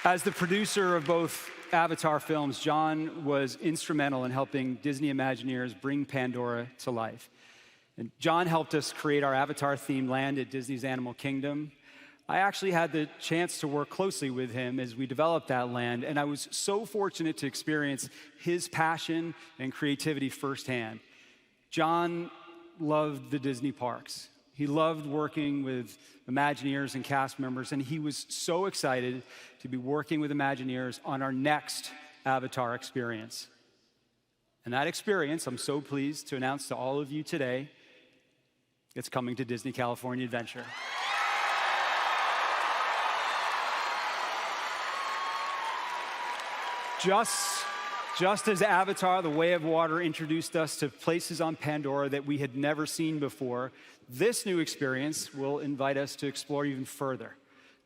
As the producer of both Avatar films, John was instrumental in helping Disney Imagineers bring Pandora to life. And John helped us create our Avatar-themed land at Disney's Animal Kingdom. I actually had the chance to work closely with him as we developed that land, and I was so fortunate to experience his passion and creativity firsthand. John loved the Disney parks. He loved working with Imagineers and cast members, and he was so excited to be working with Imagineers on our next Avatar experience. And that experience, I'm so pleased to announce to all of you today, it's coming to Disney California Adventure. Just as Avatar, The Way of Water, introduced us to places on Pandora that we had never seen before, this new experience will invite us to explore even further.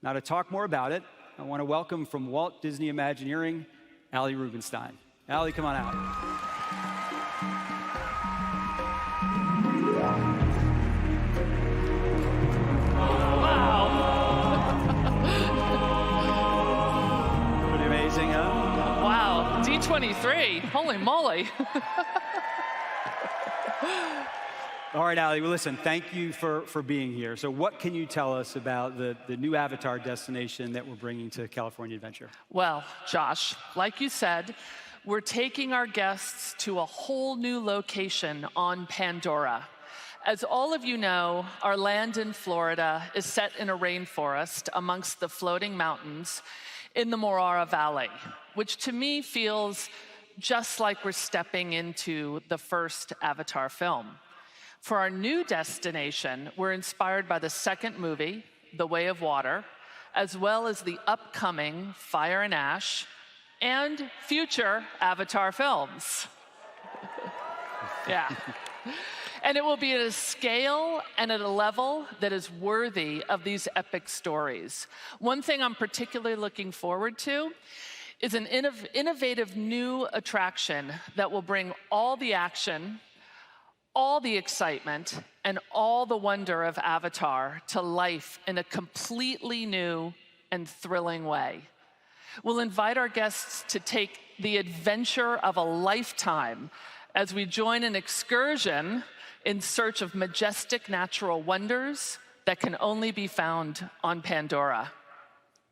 Now, to talk more about it, I want to welcome from Walt Disney Imagineering, Ali Rubenstein. Ali, come on out. Wow. Pretty amazing, huh? Wow, D23, holy moly. All right, Ali, well, listen, thank you for being here. So what can you tell us about the new Avatar destination that we're bringing to California Adventure? Well, Josh, like you said, we're taking our guests to a whole new location on Pandora. As all of you know, our land in Florida is set in a rainforest amongst the floating mountains in the Morara Valley, which to me feels just like we're stepping into the first Avatar film. For our new destination, we're inspired by the second movie, The Way of Water, as well as the upcoming Fire and Ash and future Avatar films. Yeah. And it will be at a scale and at a level that is worthy of these epic stories. One thing I'm particularly looking forward to is an innovative new attraction that will bring all the action, all the excitement, and all the wonder of Avatar to life in a completely new and thrilling way. We'll invite our guests to take the adventure of a lifetime as we join an excursion in search of majestic natural wonders that can only be found on Pandora.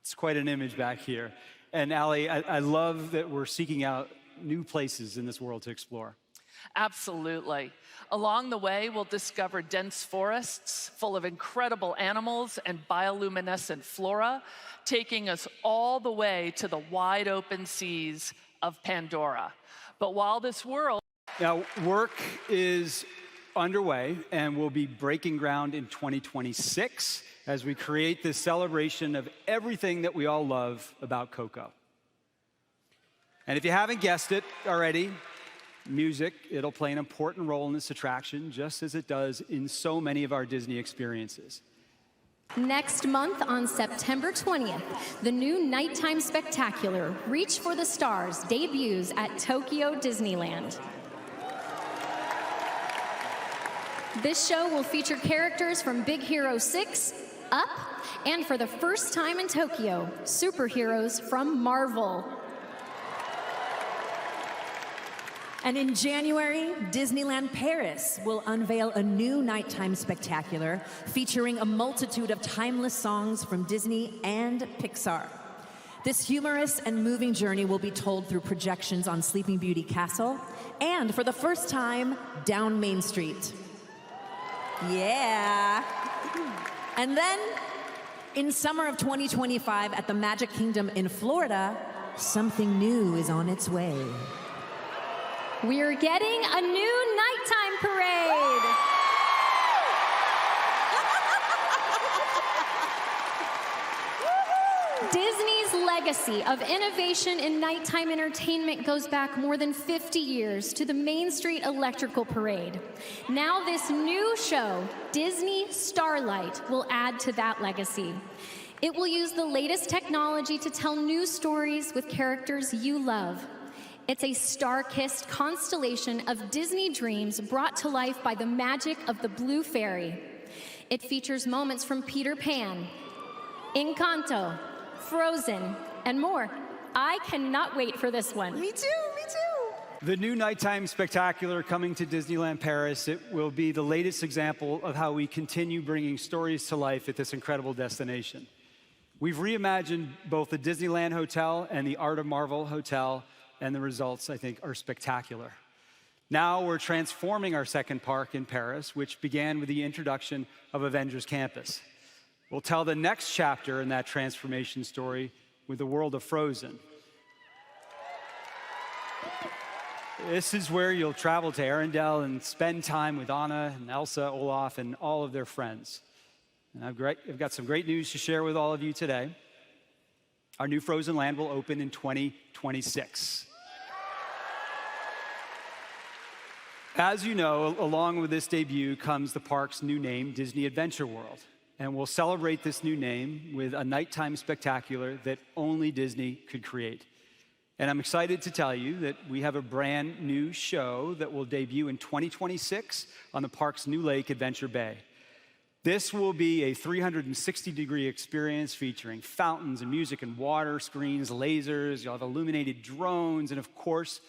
It's quite an image back here. And Ali, I love that we're seeking out new places in this world to explore. Absolutely. Along the way, we'll discover dense forests full of incredible animals and bioluminescent flora, taking us all the way to the wide open seas of Pandora. But while this world... Now, work is underway and we'll be breaking ground in 2026 as we create this celebration of everything that we all love about Coco. And if you haven't guessed it already, music, it'll play an important role in this attraction, just as it does in so many of our Disney experiences. Next month on September 20th, the new nighttime spectacular, Reach for the Stars, debuts at Tokyo Disneyland. This show will feature characters from Big Hero 6, Up, and for the first time in Tokyo, superheroes from Marvel. And in January, Disneyland Paris will unveil a new nighttime spectacular featuring a multitude of timeless songs from Disney and Pixar. This humorous and moving journey will be told through projections on Sleeping Beauty Castle and, for the first time, down Main Street. Yeah. And then, in summer of 2025 at the Magic Kingdom in Florida, something new is on its way. We're getting a new nighttime parade. Disney's legacy of innovation in nighttime entertainment goes back more than 50 years to the Main Street Electrical Parade. Now this new show, Disney Starlight, will add to that legacy. It will use the latest technology to tell new stories with characters you love. It's a star-kissed constellation of Disney dreams brought to life by the magic of the Blue Fairy. It features moments from Peter Pan, Encanto, Frozen, and more. I cannot wait for this one. Me too, me too. The new nighttime spectacular coming to Disneyland Paris, it will be the latest example of how we continue bringing stories to life at this incredible destination. We've reimagined both the Disneyland Hotel and the Art of Marvel Hotel, and the results, I think, are spectacular. Now we're transforming our second park in Paris, which began with the introduction of Avengers Campus. We'll tell the next chapter in that transformation story with the world of Frozen. This is where you'll travel to Arendelle and spend time with Anna and Elsa, Olaf, and all of their friends. And I've got some great news to share with all of you today. Our new Frozen Land will open in 2026. As you know, along with this debut comes the park's new name, Disney Adventure World. And we'll celebrate this new name with a nighttime spectacular that only Disney could create. And I'm excited to tell you that we have a brand new show that will debut in 2026 on the park's new lake, Adventure Bay. This will be a 360-degree experience featuring fountains and music and water screens, lasers, you'll have illuminated drones, and of course,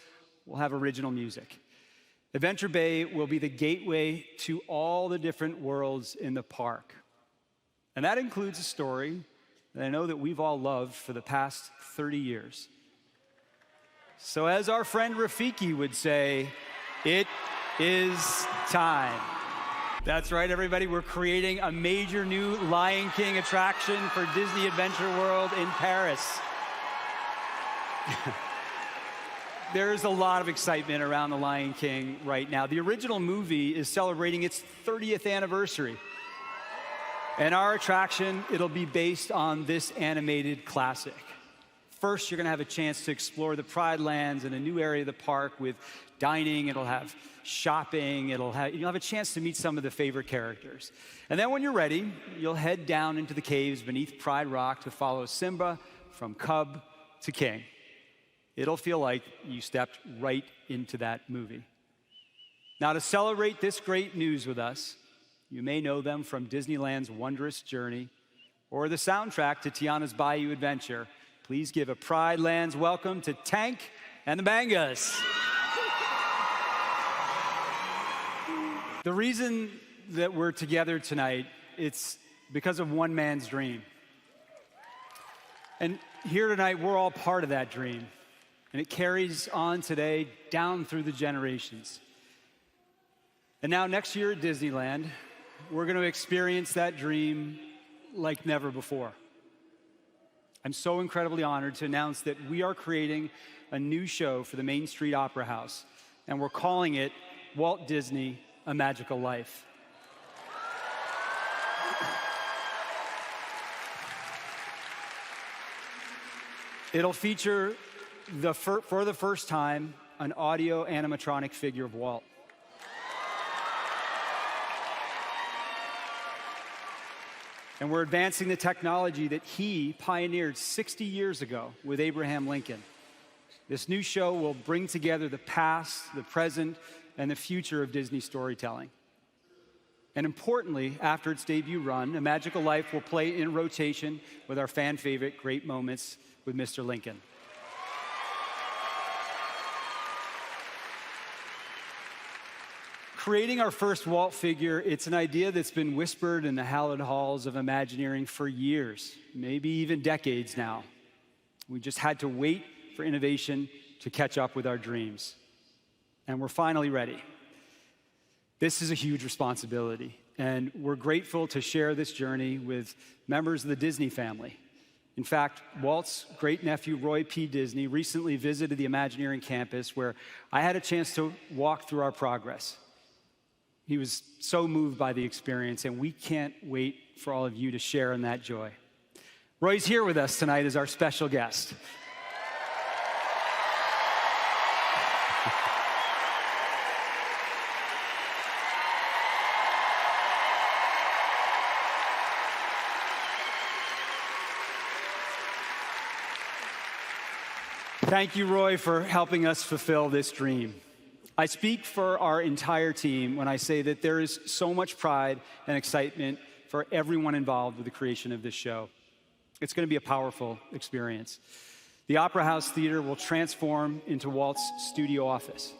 we'll have original music. Adventure Bay will be the gateway to all the different worlds in the park. And that includes a story that I know that we've all loved for the past 30 years. So as our friend Rafiki would say, it is time. That's right, everybody. We're creating a major new Lion King attraction for Disney Adventure World in Paris. There's a lot of excitement around the Lion King right now. The original movie is celebrating its 30th anniversary. And our attraction, it'll be based on this animated classic. First, you're gonna have a chance to explore the Pride Lands in a new area of the park with dining, it'll have shopping, you'll have a chance to meet some of the favorite characters. And then when you're ready, you'll head down into the caves beneath Pride Rock to follow Simba from cub to king. It'll feel like you stepped right into that movie. Now, to celebrate this great news with us, you may know them from Disneyland's Wondrous Journey or the soundtrack to Tiana's Bayou Adventure. Please give a Pride Lands welcome to Tank and the Bangas. The reason that we're together tonight, it's because of one man's dream. And here tonight, we're all part of that dream. And it carries on today down through the generations. And now next year at Disneyland, we're going to experience that dream like never before. I'm so incredibly honored to announce that we are creating a new show for the Main Street Opera House, and we're calling it Walt Disney: A Magical Life. It'll feature, for the first time, an audio animatronic figure of Walt. And we're advancing the technology that he pioneered 60 years ago with Abraham Lincoln. This new show will bring together the past, the present, and the future of Disney storytelling. And importantly, after its debut run, A Magical Life will play in rotation with our fan favorite Great Moments with Mr. Lincoln. Creating our first Walt figure, it's an idea that's been whispered in the hallowed halls of Imagineering for years, maybe even decades now. We just had to wait for innovation to catch up with our dreams. And we're finally ready. This is a huge responsibility, and we're grateful to share this journey with members of the Disney family. In fact, Walt's great-nephew, Roy P. Disney, recently visited the Imagineering campus where I had a chance to walk through our progress. He was so moved by the experience, and we can't wait for all of you to share in that joy. Roy's here with us tonight as our special guest. Thank you, Roy, for helping us fulfill this dream. I speak for our entire team when I say that there is so much pride and excitement for everyone involved with the creation of this show. It's going to be a powerful experience. The Opera House Theater will transform into Walt's studio office.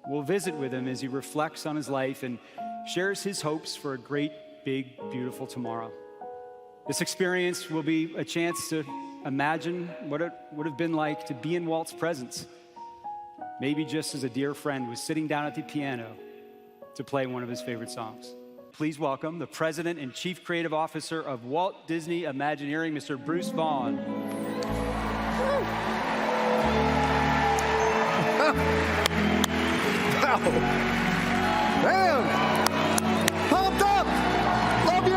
We'll visit with him as he reflects on his life and shares his hopes for a great, big, beautiful tomorrow. This experience will be a chance to imagine what it would have been like to be in Walt's presence, maybe just as a dear friend was sitting down at the piano to play one of his favorite songs. Please welcome the President and Chief Creative Officer of Walt Disney Imagineering, Mr. Bruce Vaughan. Wow. Man, pumped up. Love you.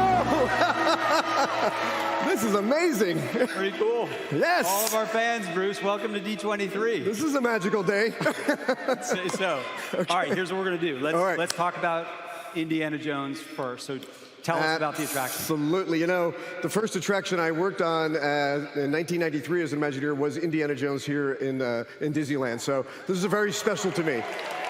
This is amazing. Pretty cool. Yes. All of our fans, Bruce, welcome to D23. This is a magical day. Say so. Okay. All right, here's what we're going to do. Let's talk about Indiana Jones first. So tell us about the attraction. Absolutely. You know, the first attraction I worked on in 1993 as an Imagineer was Indiana Jones here in Disneyland. So this is very special to me.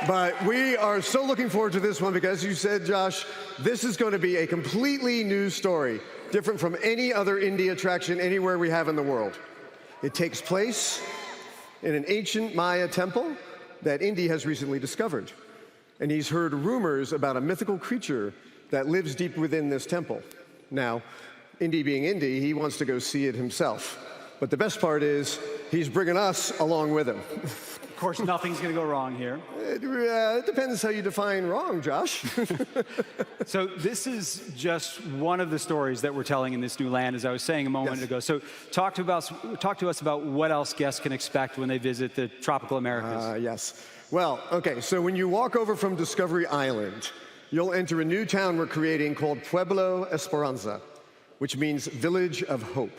But we are so looking forward to this one because, as you said, Josh, this is going to be a completely new story, different from any other Indy attraction anywhere we have in the world. It takes place in an ancient Maya temple that Indy has recently discovered. And he's heard rumors about a mythical creature that lives deep within this temple. Now, Indy being Indy, he wants to go see it himself. But the best part is, he's bringing us along with him. Of course, nothing's going to go wrong here. It depends how you define wrong, Josh. So this is just one of the stories that we're telling in this new land, as I was saying a moment ago. So talk to us about what else guests can expect when they visit the tropical Americas. Yes. Well, okay, so when you walk over from Discovery Island, you'll enter a new town we're creating called Pueblo Esperanza, which means Village of Hope.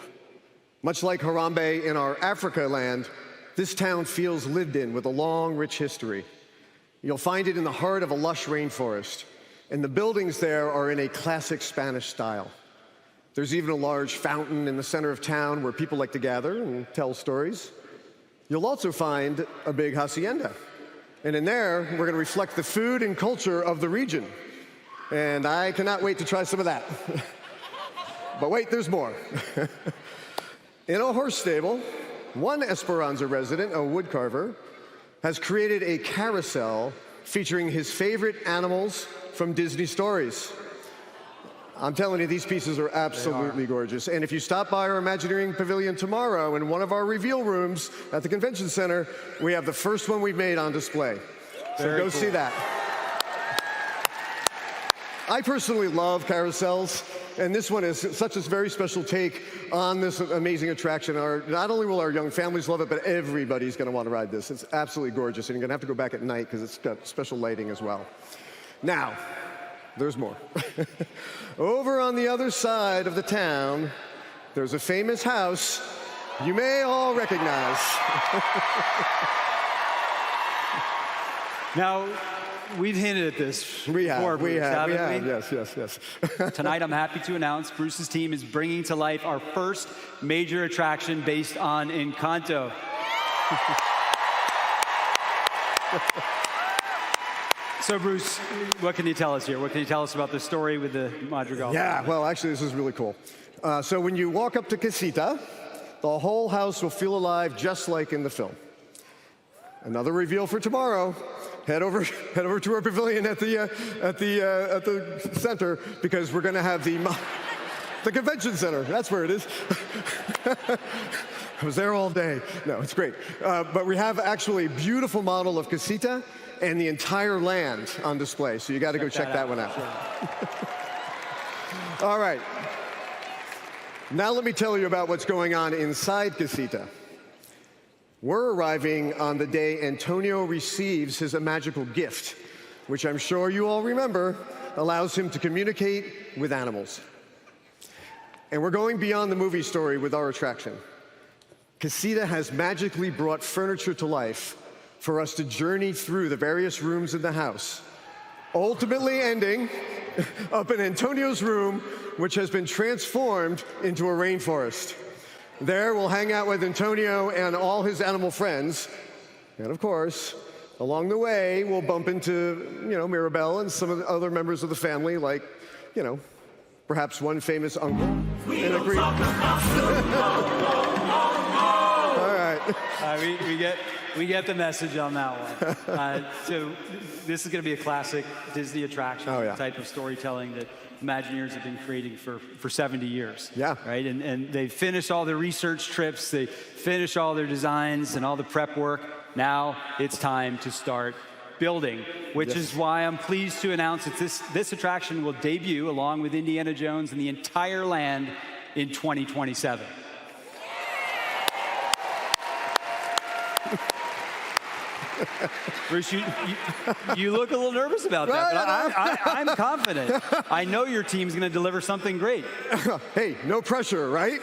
Much like Harambe in our Africa land, this town feels lived in with a long, rich history. You'll find it in the heart of a lush rainforest, and the buildings there are in a classic Spanish style. There's even a large fountain in the center of town where people like to gather and tell stories. You'll also find a big hacienda. And in there, we're going to reflect the food and culture of the region. And I cannot wait to try some of that. But wait, there's more. In a horse stable, one Esperanza resident, a woodcarver, has created a carousel featuring his favorite animals from Disney stories. I'm telling you, these pieces are absolutely gorgeous. And if you stop by our Imagineering Pavilion tomorrow in one of our reveal rooms at the Convention Center, we have the first one we've made on display. So go see that. I personally love carousels, and this one is such a very special take on this amazing attraction. Not only will our young families love it, but everybody's going to want to ride this. It's absolutely gorgeous, and you're going to have to go back at night because it's got special lighting as well. Now, there's more. Over on the other side of the town, there's a famous house you may all recognize. Now, we've hinted at this before, Bruce, haven't we? Yes. Tonight, I'm happy to announce Bruce's team is bringing to life our first major attraction based on Encanto. So, Bruce, what can you tell us here? What can you tell us about the story with the Madrigal? Yeah, well, actually, this is really cool. So when you walk up to Casita, the whole house will feel alive just like in the film. Another reveal for tomorrow. Head over to our pavilion at the center because we're going to have the convention center. That's where it is. I was there all day. No, it's great. But we have actually a beautiful model of Casita and the entire land on display. So you got to go check that one out. Sure. All right. Now let me tell you about what's going on inside Casita. We're arriving on the day Antonio receives his magical gift, which I'm sure you all remember, allows him to communicate with animals. And we're going beyond the movie story with our attraction. Casita has magically brought furniture to life for us to journey through the various rooms in the house, ultimately ending up in Antonio's room, which has been transformed into a rainforest. There, we'll hang out with Antonio and all his animal friends. And of course, along the way, we'll bump into, Mirabelle and some of the other members of the family, like, perhaps one famous uncle. in a green. All right. We get the message on that one. So this is going to be a classic Disney attraction type of storytelling that Imagineers have been creating for 70 years. Yeah. Right? And they finish all their research trips, they finish all their designs and all the prep work. Now it's time to start building, which is why I'm pleased to announce that this attraction will debut along with Indiana Jones and the entire land in 2027. Bruce, you look a little nervous about that, but I'm confident. I know your team's going to deliver something great. Hey, no pressure, right?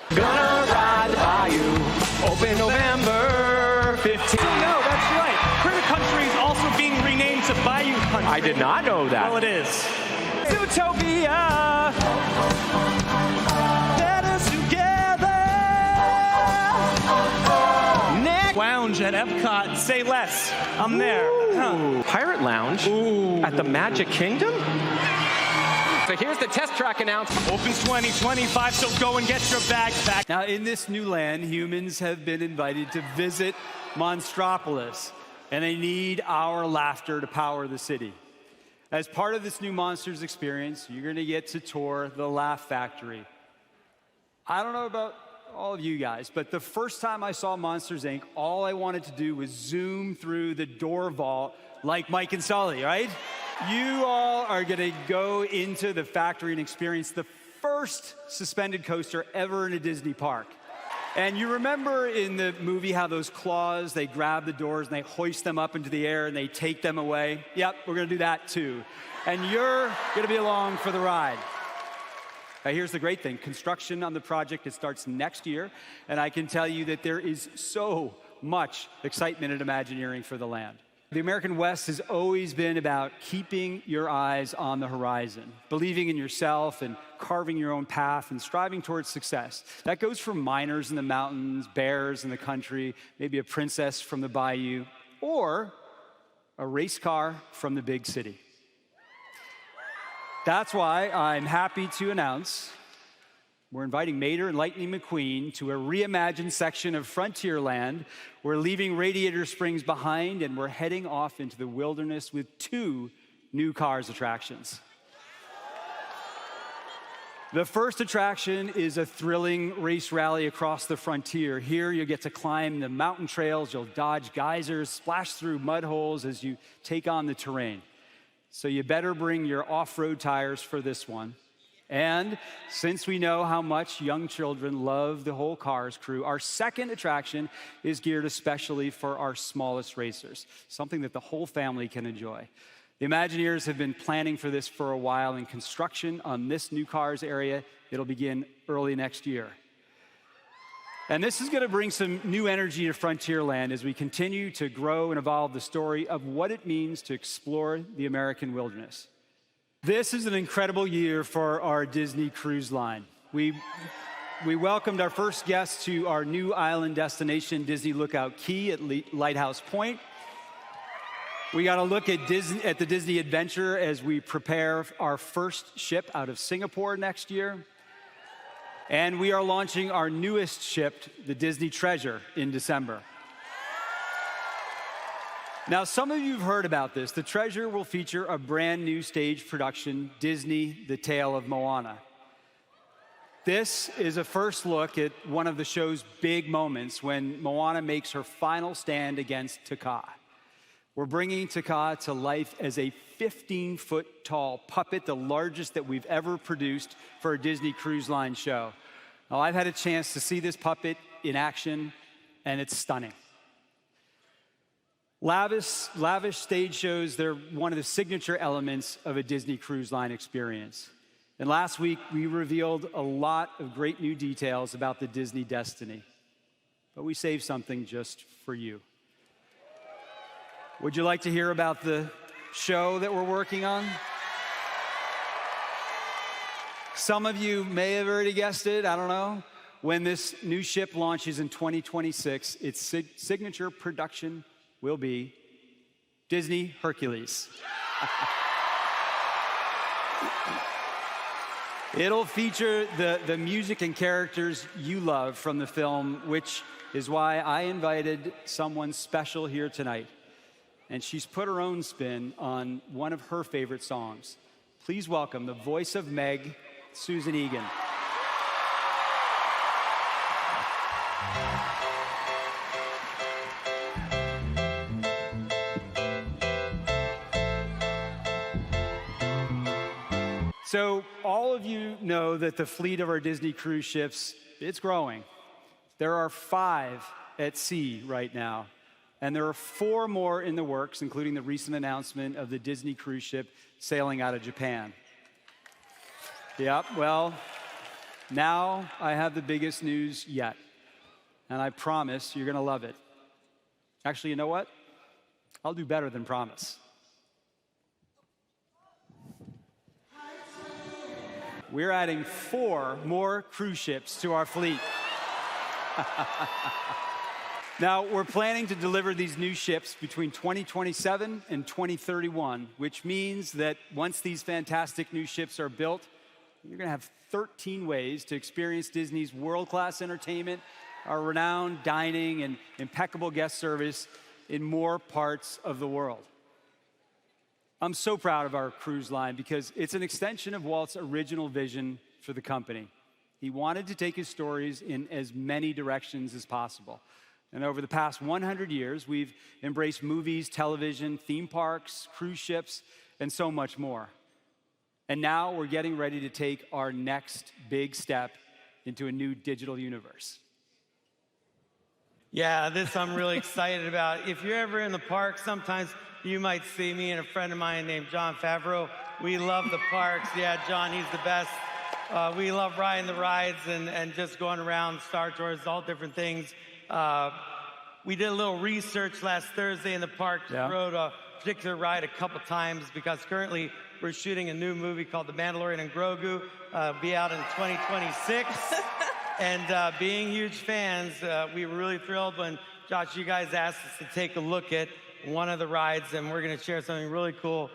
Gonna ride the bayou, open November 15th. No, that's right. Critter Country is also being renamed to Bayou Country. I did not know that. Well, it is. Zootopia. Better together. Next lounge at Epcot. Say less. I'm there. Ooh, Pirate Lounge at the Magic Kingdom? So here's the test track announcement. Opens 2025, so go and get your bags back. Now, in this new land, humans have been invited to visit Monstropolis, and they need our laughter to power the city. As part of this new Monsters experience, you're going to get to tour the Laugh Factory. I don't know about all of you guys, but the first time I saw Monsters, Inc., all I wanted to do was zoom through the door vault like Mike and Sully, right? You all are going to go into the factory and experience the first suspended coaster ever in a Disney park. And you remember in the movie how those claws, they grab the doors and they hoist them up into the air and they take them away? Yep, we're going to do that too. And you're going to be along for the ride. Now, here's the great thing. Construction on the project, it starts next year. And I can tell you that there is so much excitement at Imagineering for the land. The American West has always been about keeping your eyes on the horizon, believing in yourself and carving your own path and striving towards success. That goes for miners in the mountains, bears in the country, maybe a princess from the bayou, or a race car from the big city. That's why I'm happy to announce we're inviting Mater and Lightning McQueen to a reimagined section of Frontierland. We're leaving Radiator Springs behind, and we're heading off into the wilderness with 2 new Cars attractions. The first attraction is a thrilling race rally across the frontier. Here, you'll get to climb the mountain trails, you'll dodge geysers, splash through mud holes as you take on the terrain. So you better bring your off-road tires for this one. And since we know how much young children love the whole Cars crew, our second attraction is geared especially for our smallest racers, something that the whole family can enjoy. The Imagineers have been planning for this for a while, and construction on this new Cars area, it'll begin early next year. And this is going to bring some new energy to Frontierland as we continue to grow and evolve the story of what it means to explore the American wilderness. This is an incredible year for our Disney Cruise Line. We welcomed our first guests to our new island destination, Disney Lookout Key at Lighthouse Point. We got a look at the Disney Adventure as we prepare our first ship out of Singapore next year. And we are launching our newest ship, the Disney Treasure, in December. Now, some of you have heard about this. The Treasure will feature a brand new stage production, Disney, The Tale of Moana. This is a first look at one of the show's big moments when Moana makes her final stand against Taka. We're bringing Taka to life as a 15-foot tall puppet, the largest that we've ever produced for a Disney Cruise Line show. Now, I've had a chance to see this puppet in action, and it's stunning. Lavish stage shows, they're one of the signature elements of a Disney Cruise Line experience. And last week, we revealed a lot of great new details about the Disney Destiny. But we saved something just for you. Would you like to hear about the show that we're working on? Some of you may have already guessed it, I don't know. When this new ship launches in 2026, its signature production will be Disney Hercules. It'll feature the music and characters you love from the film, which is why I invited someone special here tonight. And she's put her own spin on one of her favorite songs. Please welcome the voice of Meg, Susan Egan. So all of you know that the fleet of our Disney cruise ships, it's growing. There are 5 at sea right now, and there are 4 more in the works, including the recent announcement of the Disney cruise ship sailing out of Japan. Yep, well, now I have the biggest news yet, and I promise you're gonna love it. Actually, you know what? I'll do better than promise. We're adding 4 more cruise ships to our fleet. Now, we're planning to deliver these new ships between 2027 and 2031, which means that once these fantastic new ships are built, you're gonna have 13 ways to experience Disney's world-class entertainment, our renowned dining, and impeccable guest service in more parts of the world. I'm so proud of our cruise line because it's an extension of Walt's original vision for the company. He wanted to take his stories in as many directions as possible. And over the past 100 years, we've embraced movies, television, theme parks, cruise ships, and so much more. And now we're getting ready to take our next big step into a new digital universe. Yeah, this I'm really excited about. If you're ever in the park, sometimes you might see me and a friend of mine named John Favreau. We love the parks. Yeah, John, he's the best. We love riding the rides and just going around Star Tours, all different things. We did a little research last Thursday in the park. Yeah. Rode a particular ride a couple times because currently we're shooting a new movie called The Mandalorian and Grogu. Be out in 2026. And being huge fans, we were really thrilled when, Josh, you guys asked us to take a look at one of the rides, and we're going to share something really cool.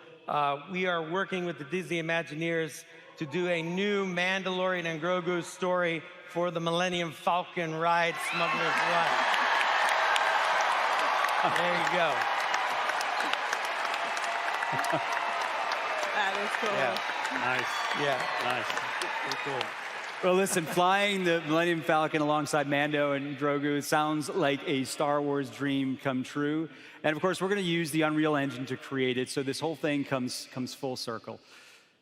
We are working with the Disney Imagineers to do a new Mandalorian and Grogu story for the Millennium Falcon ride, Smuggler's Run. There you go. That is cool. Yeah. Nice. Yeah. Nice. Pretty cool. Well, listen, flying the Millennium Falcon alongside Mando and Grogu sounds like a Star Wars dream come true. And of course, we're going to use the Unreal Engine to create it, so this whole thing comes full circle.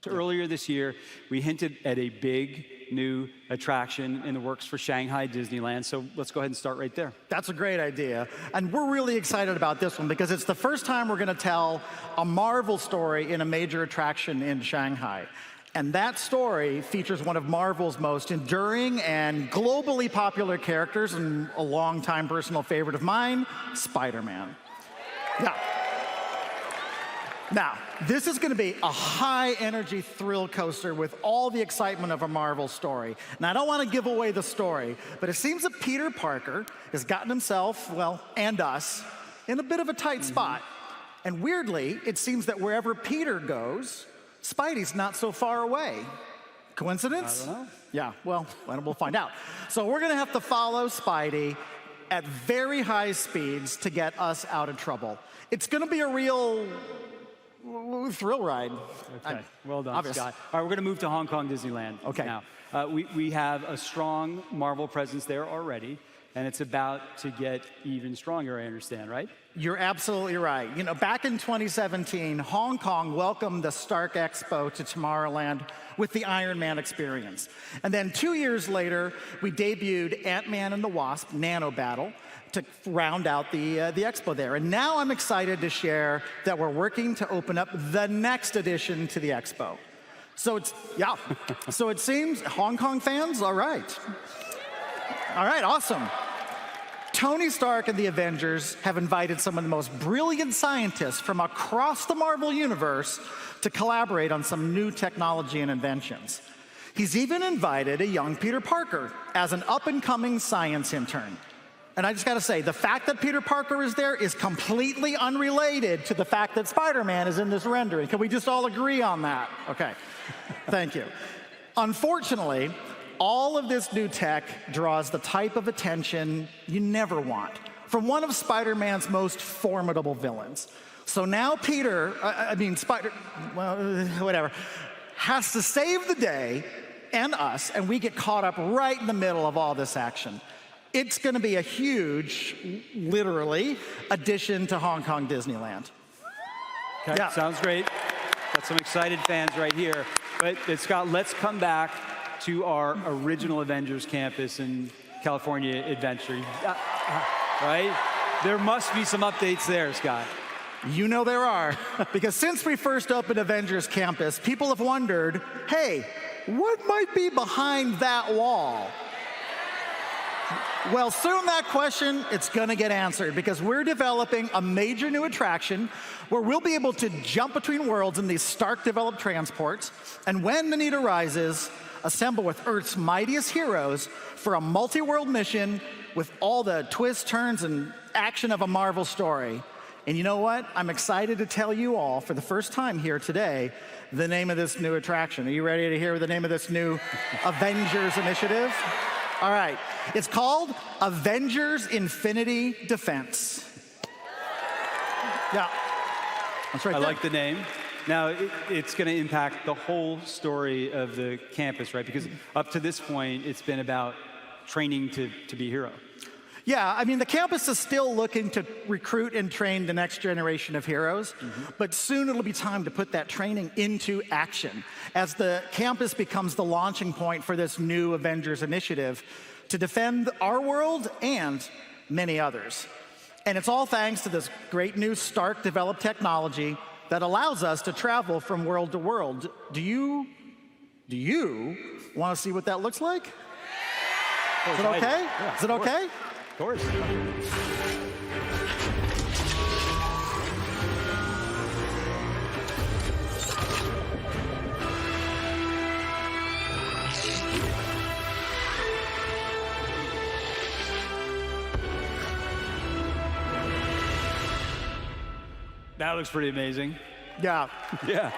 So earlier this year, we hinted at a big new attraction in the works for Shanghai Disneyland, so let's go ahead and start right there. That's a great idea. And we're really excited about this one because it's the first time we're going to tell a Marvel story in a major attraction in Shanghai. And that story features one of Marvel's most enduring and globally popular characters and a longtime personal favorite of mine, Spider-Man. Now, this is going to be a high-energy thrill coaster with all the excitement of a Marvel story. Now, I don't want to give away the story, but it seems that Peter Parker has gotten himself, well, and us, in a bit of a tight spot. And weirdly, it seems that wherever Peter goes, Spidey's not so far away. Coincidence? I don't know. Yeah, well, we'll find out. So we're going to have to follow Spidey at very high speeds to get us out of trouble. It's going to be a real thrill ride. Okay, well done, obvious. Scott. All right, we're going to move to Hong Kong Disneyland Okay. now. We have a strong Marvel presence there already, and it's about to get even stronger, I understand, right? You're absolutely right. You know, back in 2017, Hong Kong welcomed the Stark Expo to Tomorrowland with the Iron Man experience. And then 2 years later, we debuted Ant-Man and the Wasp Nano Battle to round out the expo there. And now I'm excited to share that we're working to open up the next edition to the expo. So so it seems Hong Kong fans, all right. All right, awesome. Tony Stark and the Avengers have invited some of the most brilliant scientists from across the Marvel Universe to collaborate on some new technology and inventions. He's even invited a young Peter Parker as an up-and-coming science intern. And I just gotta say, the fact that Peter Parker is there is completely unrelated to the fact that Spider-Man is in this rendering. Can we just all agree on that? Okay, thank you. Unfortunately, all of this new tech draws the type of attention you never want from one of Spider-Man's most formidable villains. So now Peter, whatever, has to save the day and us, and we get caught up right in the middle of all this action. It's going to be a huge, literally, addition to Hong Kong Disneyland. Okay, yeah. Sounds great. Got some excited fans right here. But Scott, let's come back to our original Avengers campus in California Adventure. Right? There must be some updates there, Scott. You know there are, because since we first opened Avengers Campus, people have wondered, hey, what might be behind that wall? Well, soon that question, it's gonna get answered, because we're developing a major new attraction where we'll be able to jump between worlds in these Stark-developed transports, and when the need arises, assemble with Earth's mightiest heroes for a multi-world mission with all the twists, turns, and action of a Marvel story. And you know what? I'm excited to tell you all, for the first time here today, the name of this new attraction. Are you ready to hear the name of this new Avengers initiative? All right. It's called Avengers Infinity Defense. Yeah. That's right. I like the name. Now, it's going to impact the whole story of the campus, right? Because up to this point, it's been about training to be a hero. Yeah, I mean, the campus is still looking to recruit and train the next generation of heroes, but soon it'll be time to put that training into action as the campus becomes the launching point for this new Avengers initiative to defend our world and many others. And it's all thanks to this great new Stark-developed technology that allows us to travel from world to world. Do you want to see what that looks like? Is it okay? Yeah, is it okay? Of course. That looks pretty amazing. Yeah. Yeah.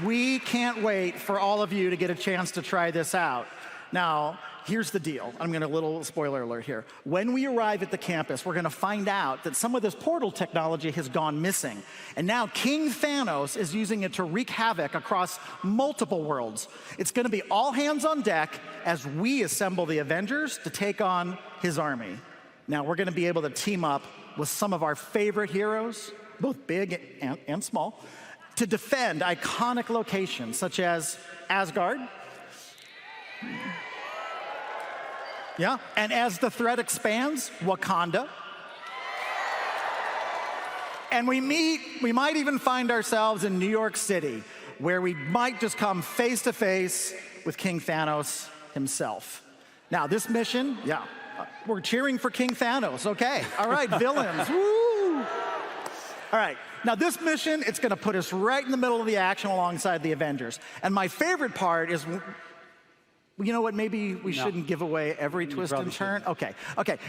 We can't wait for all of you to get a chance to try this out. Now, here's the deal. I'm going to little spoiler alert here. When we arrive at the campus, we're going to find out that some of this portal technology has gone missing. And now King Thanos is using it to wreak havoc across multiple worlds. It's going to be all hands on deck as we assemble the Avengers to take on his army. Now, we're going to be able to team up with some of our favorite heroes, both big and small, to defend iconic locations such as Asgard. Yeah, and as the threat expands, Wakanda. And we might even find ourselves in New York City, where we might just come face to face with King Thanos himself. Now, this mission, yeah, we're cheering for King Thanos, okay. All right, villains, woo! All right, now this mission, it's gonna put us right in the middle of the action alongside the Avengers. And my favorite part is, you know what, maybe we shouldn't give away every twist and turn. Okay,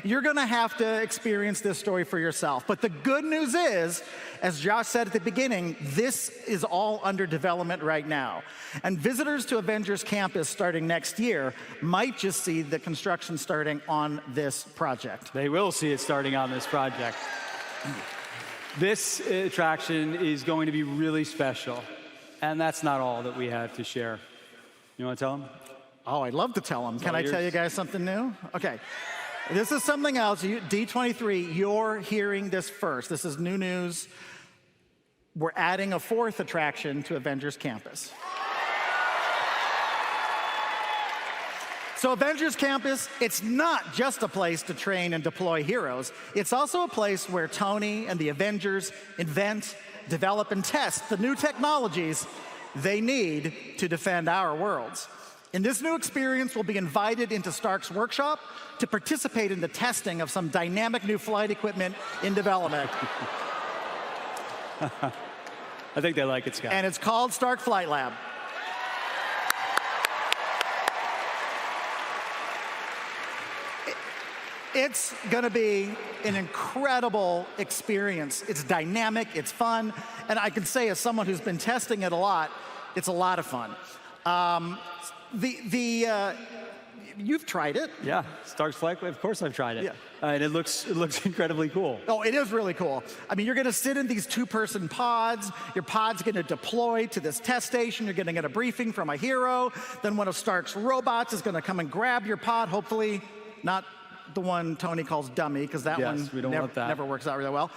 you're gonna have to experience this story for yourself. But the good news is, as Josh said at the beginning, this is all under development right now. And visitors to Avengers Campus starting next year might just see the construction starting on this project. They will see it starting on this project. This attraction is going to be really special. And that's not all that we have to share. You wanna tell them? Oh, I'd love to tell them. Can I tell you guys something new? Okay. This is something else. D23, you're hearing this first. This is new news. We're adding a fourth attraction to Avengers Campus. So Avengers Campus, it's not just a place to train and deploy heroes. It's also a place where Tony and the Avengers invent, develop, and test the new technologies they need to defend our worlds. In this new experience, we'll be invited into Stark's workshop to participate in the testing of some dynamic new flight equipment in development. I think they like it, Scott. And it's called Stark Flight Lab. It's gonna be an incredible experience. It's dynamic, it's fun, and I can say as someone who's been testing it a lot, it's a lot of fun. You've tried it. Yeah, Stark's Flight, of course I've tried it. Yeah. And it looks incredibly cool. Oh, it is really cool. I mean, you're going to sit in these two-person pods. Your pod's going to deploy to this test station. You're going to get a briefing from a hero. Then one of Stark's robots is going to come and grab your pod, hopefully not the one Tony calls dummy, because that one we don't want that. never works out really well.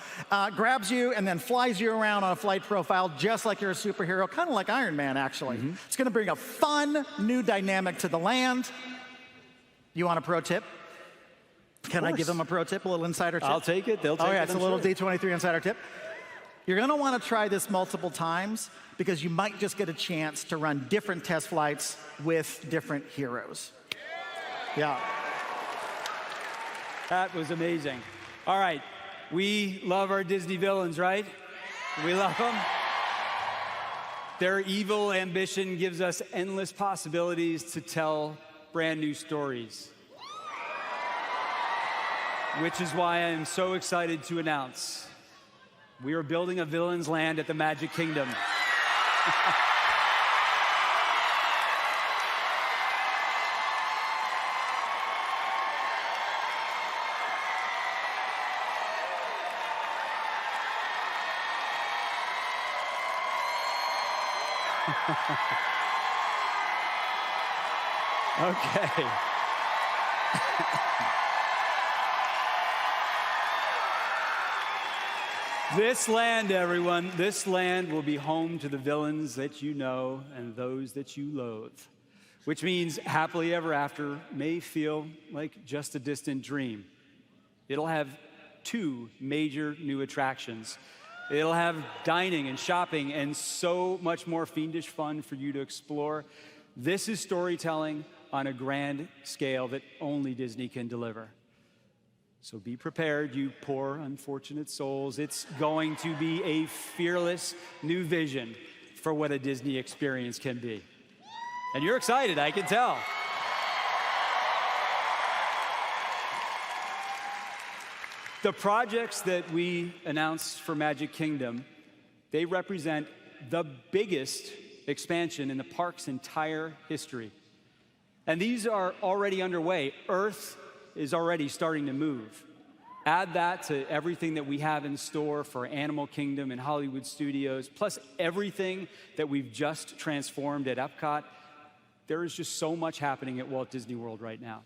Grabs you and then flies you around on a flight profile just like you're a superhero, kind of like Iron Man, actually. It's going to bring a fun new dynamic to the land. You want a pro tip? Can I give them a pro tip, a little insider tip? I'll take it. They'll take it. Oh, yeah, it's a little sure. D23 insider tip. You're going to want to try this multiple times because you might just get a chance to run different test flights with different heroes. Yeah. That was amazing. All right, we love our Disney villains, right? We love them. Their evil ambition gives us endless possibilities to tell brand new stories. Which is why I'm so excited to announce we are building a villain's land at the Magic Kingdom. Okay. This land, everyone, this land will be home to the villains that you know and those that you loathe, which means happily ever after may feel like just a distant dream. It'll have 2 major new attractions. It'll have dining and shopping and so much more fiendish fun for you to explore. This is storytelling on a grand scale that only Disney can deliver. So be prepared, you poor, unfortunate souls. It's going to be a fearless new vision for what a Disney experience can be. And you're excited, I can tell. The projects that we announced for Magic Kingdom, they represent the biggest expansion in the park's entire history. And these are already underway. Earth is already starting to move. Add that to everything that we have in store for Animal Kingdom and Hollywood Studios, plus everything that we've just transformed at Epcot. There is just so much happening at Walt Disney World right now.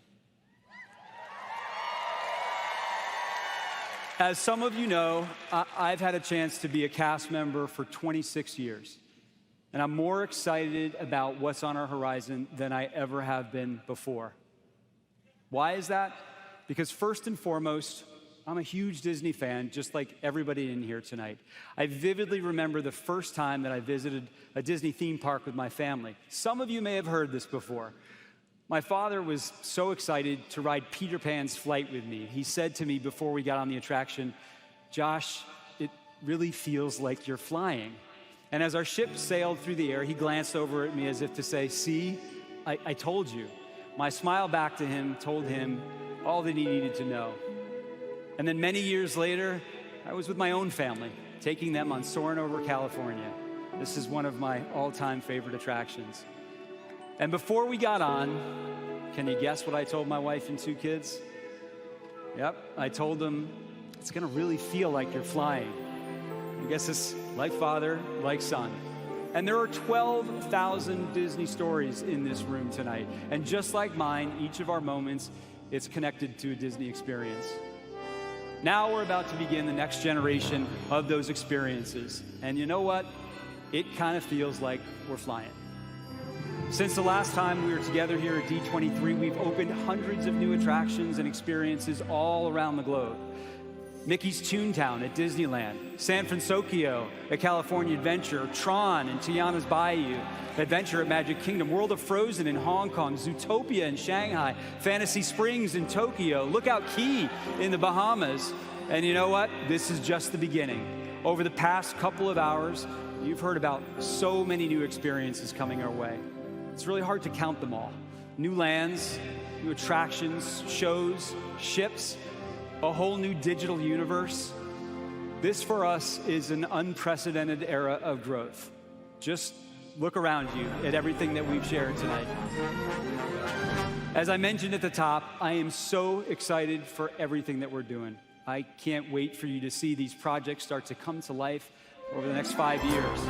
As some of you know, I've had a chance to be a cast member for 26 years. And I'm more excited about what's on our horizon than I ever have been before. Why is that? Because first and foremost, I'm a huge Disney fan, just like everybody in here tonight. I vividly remember the first time that I visited a Disney theme park with my family. Some of you may have heard this before. My father was so excited to ride Peter Pan's flight with me. He said to me before we got on the attraction, "Josh, it really feels like you're flying." And as our ship sailed through the air, he glanced over at me as if to say, "See, I told you." My smile back to him told him all that he needed to know. And then many years later, I was with my own family, taking them on Soarin' over California. This is one of my all-time favorite attractions. And before we got on, can you guess what I told my wife and 2 kids? Yep, I told them, it's gonna really feel like you're flying. I guess it's like father, like son. And there are 12,000 Disney stories in this room tonight. And just like mine, each of our moments, it's connected to a Disney experience. Now we're about to begin the next generation of those experiences. And you know what? It kind of feels like we're flying. Since the last time we were together here at D23, we've opened hundreds of new attractions and experiences all around the globe. Mickey's Toontown at Disneyland, San Francisco at California Adventure, Tron and Tiana's Bayou, Adventure at Magic Kingdom, World of Frozen in Hong Kong, Zootopia in Shanghai, Fantasy Springs in Tokyo, Lookout Key in the Bahamas. And you know what? This is just the beginning. Over the past couple of hours, you've heard about so many new experiences coming our way. It's really hard to count them all. New lands, new attractions, shows, ships, a whole new digital universe. This for us is an unprecedented era of growth. Just look around you at everything that we've shared tonight. As I mentioned at the top, I am so excited for everything that we're doing. I can't wait for you to see these projects start to come to life over the next 5 years.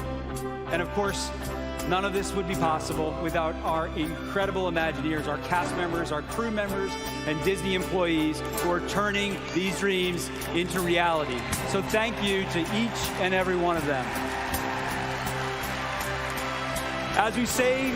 And of course, none of this would be possible without our incredible Imagineers, our cast members, our crew members, and Disney employees who are turning these dreams into reality. So thank you to each and every one of them. As we say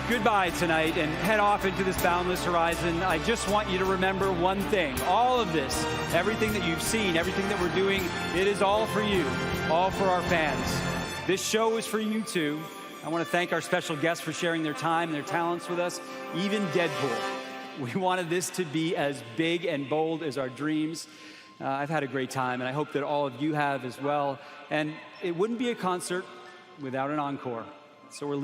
goodbye tonight and head off into this boundless horizon, I just want you to remember one thing. All of this, everything that you've seen, everything that we're doing, it is all for you, all for our fans. This show is for you too. I want to thank our special guests for sharing their time and their talents with us, even Deadpool. We wanted this to be as big and bold as our dreams. I've had a great time, and I hope that all of you have as well. And it wouldn't be a concert without an encore. So we're